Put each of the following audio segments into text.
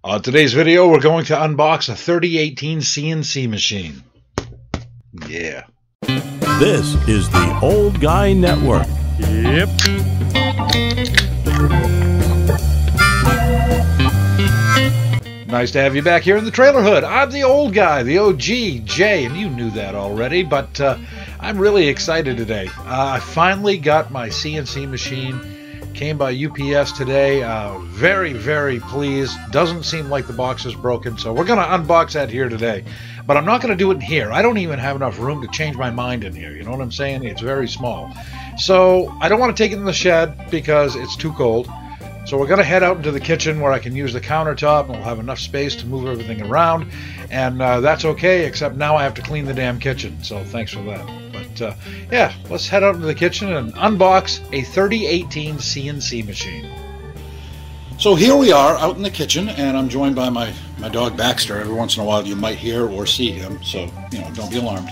On today's video, we're going to unbox a 3018 CNC machine. Yeah. This is the Old Guy Network. Yep. Nice to have you back here in the trailer hood. I'm the old guy, the OG, Jay, and you knew that already, but I'm really excited today. I finally got my CNC machine. Came by UPS today. Very, very pleased. Doesn't seem like the box is broken, so we're going to unbox that here today. But I'm not going to do it in here. I don't even have enough room to change my mind in here. You know what I'm saying? It's very small. So I don't want to take it in the shed because it's too cold. So we're going to head out into the kitchen where I can use the countertop and we'll have enough space to move everything around. And that's okay, except now I have to clean the damn kitchen. So thanks for that. But yeah, let's head out into the kitchen and unbox a 3018 CNC machine. So here we are out in the kitchen, and I'm joined by my dog Baxter. Every once in a while you might hear or see him, so don't be alarmed.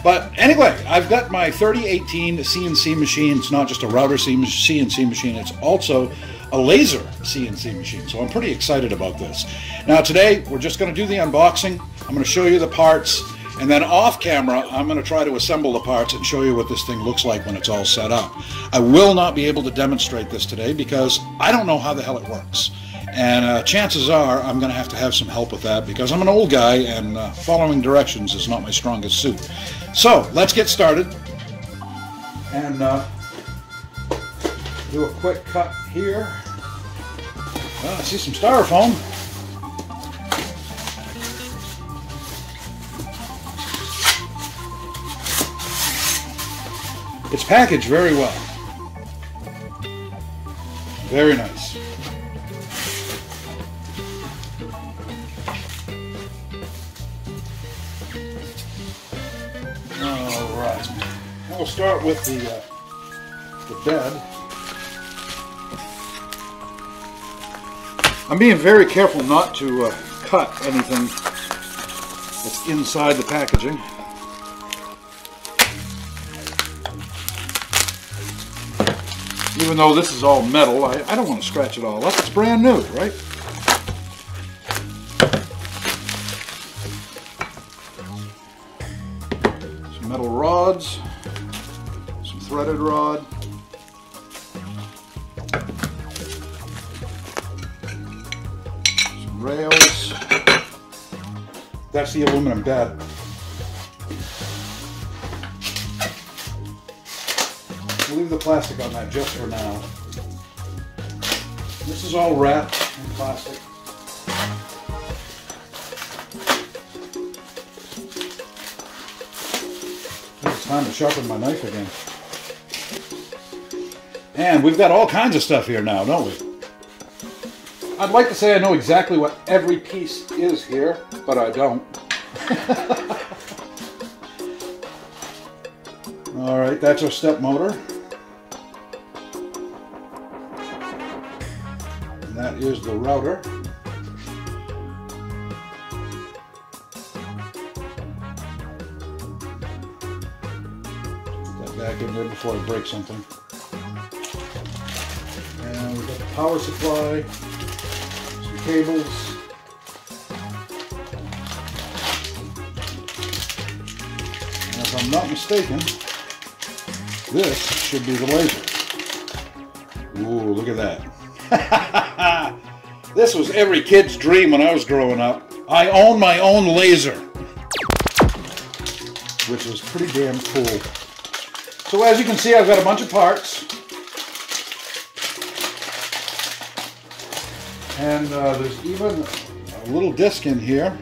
But anyway, I've got my 3018 CNC machine. It's not just a router CNC machine, it's also a laser CNC machine. So I'm pretty excited about this. Now today, we're just going to do the unboxing. I'm going to show you the parts, and then off camera, I'm going to try to assemble the parts and show you what this thing looks like when it's all set up. I will not be able to demonstrate this today because I don't know how the hell it works. And chances are I'm going to have some help with that because I'm an old guy and following directions is not my strongest suit. So let's get started and do a quick cut here. Well, I see some styrofoam. It's packaged very well. Very nice. Alright. We'll start with the bed. I'm being very careful not to cut anything that's inside the packaging. Even though this is all metal, I don't want to scratch it all up. It's brand new, right? Some metal rods, some threaded rod, some rails. That's the aluminum bed. Leave the plastic on that just for now. This is all wrapped in plastic. It's time to sharpen my knife again. And we've got all kinds of stuff here now, don't we? I'd like to say I know exactly what every piece is here, but I don't. Alright, that's our step motor. And that is the router. Put that back in there before I break something. And we've got the power supply, some cables. And if I'm not mistaken, this should be the laser. Ooh, look at that. This was every kid's dream when I was growing up. I own my own laser, which is pretty damn cool. So as you can see, I've got a bunch of parts. And there's even a little disc in here,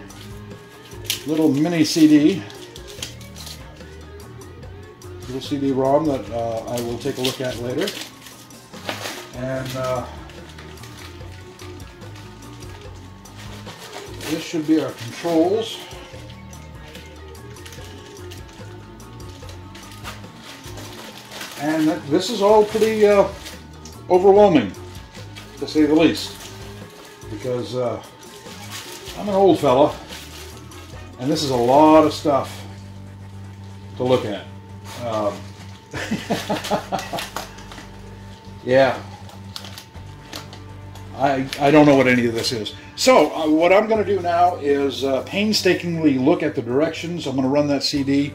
little mini CD. Little CD-ROM that I will take a look at later. And this should be our controls. And this is all pretty overwhelming, to say the least, because I'm an old fella, and this is a lot of stuff to look at. Yeah. I don't know what any of this is. So what I'm going to do now is painstakingly look at the directions. I'm going to run that CD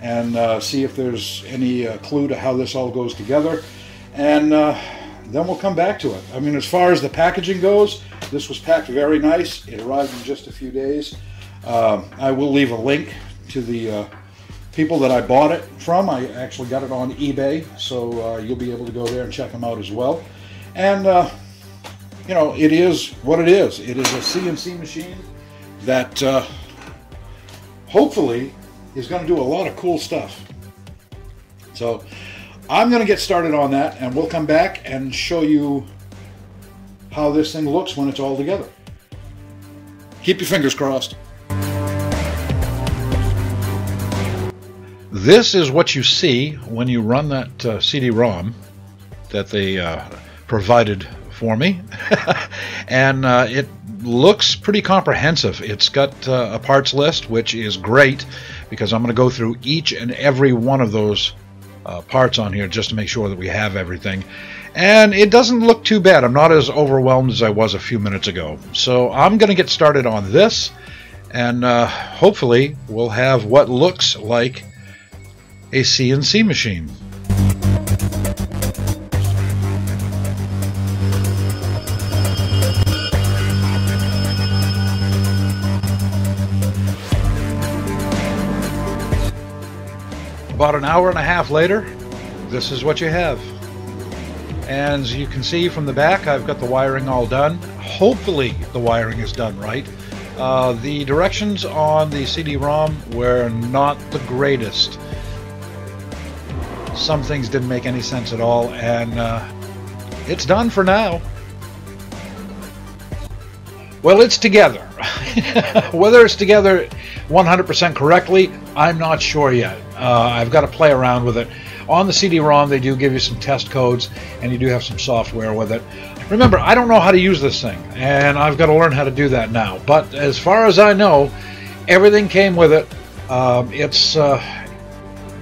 and see if there's any clue to how this all goes together. And then we'll come back to it. I mean, as far as the packaging goes, this was packed very nice. It arrived in just a few days. I will leave a link to the people that I bought it from. I actually got it on eBay, so you'll be able to go there and check them out as well. And you know, it is what it is. It is a CNC machine that hopefully is going to do a lot of cool stuff. So I'm going to get started on that, and we'll come back and show you how this thing looks when it's all together. Keep your fingers crossed. This is what you see when you run that CD-ROM that they provided for me. And it looks pretty comprehensive. It's got a parts list, which is great because I'm going to go through each and every one of those parts on here just to make sure that we have everything. And it doesn't look too bad. I'm not as overwhelmed as I was a few minutes ago. So I'm going to get started on this, and hopefully we'll have what looks like a CNC machine. About an hour and a half later, this is what you have. And as you can see from the back, I've got the wiring all done. Hopefully the wiring is done right. The directions on the CD-ROM were not the greatest. Some things didn't make any sense at all, and it's done for now. Well, it's together. Whether it's together 100% correctly, I'm not sure yet. I've got to play around with it. On the CD-ROM, they do give you some test codes, and you do have some software with it. Remember, I don't know how to use this thing, and I've got to learn how to do that now. But as far as I know, everything came with it.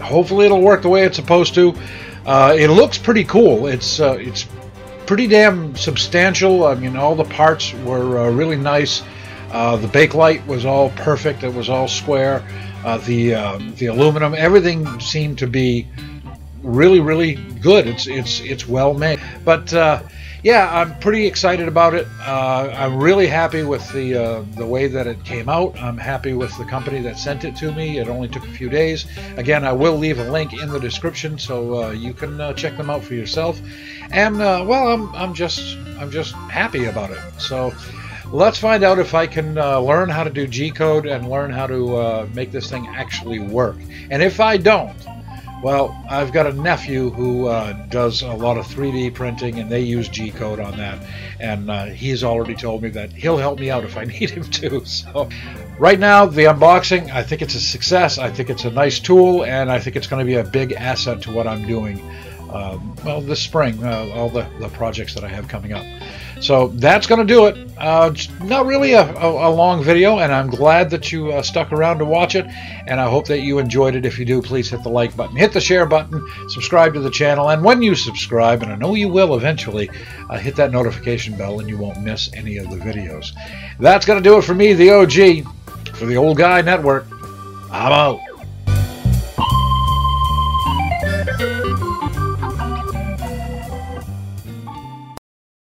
Hopefully it'll work the way it's supposed to. It looks pretty cool. It's pretty damn substantial. I mean, all the parts were really nice. The bakelite was all perfect. It was all square. The aluminum, everything seemed to be really good. It's well made. But yeah, I'm pretty excited about it. I'm really happy with the way that it came out. I'm happy with the company that sent it to me. It only took a few days. Again, I will leave a link in the description so you can check them out for yourself. And well, I'm just happy about it. So let's find out if I can learn how to do G-code and learn how to make this thing actually work. And if I don't, well, I've got a nephew who does a lot of 3D printing, and they use G-code on that. And he's already told me that he'll help me out if I need him to. So right now, the unboxing, I think it's a success. I think it's a nice tool, and I think it's going to be a big asset to what I'm doing. Well, this spring, all the projects that I have coming up. So that's going to do it. Not really a long video, and I'm glad that you stuck around to watch it, and I hope that you enjoyed it. If you do, please hit the like button, hit the share button, subscribe to the channel, and when you subscribe, and I know you will eventually, hit that notification bell and you won't miss any of the videos. That's going to do it for me, the OG, for the Old Guy Network. I'm out.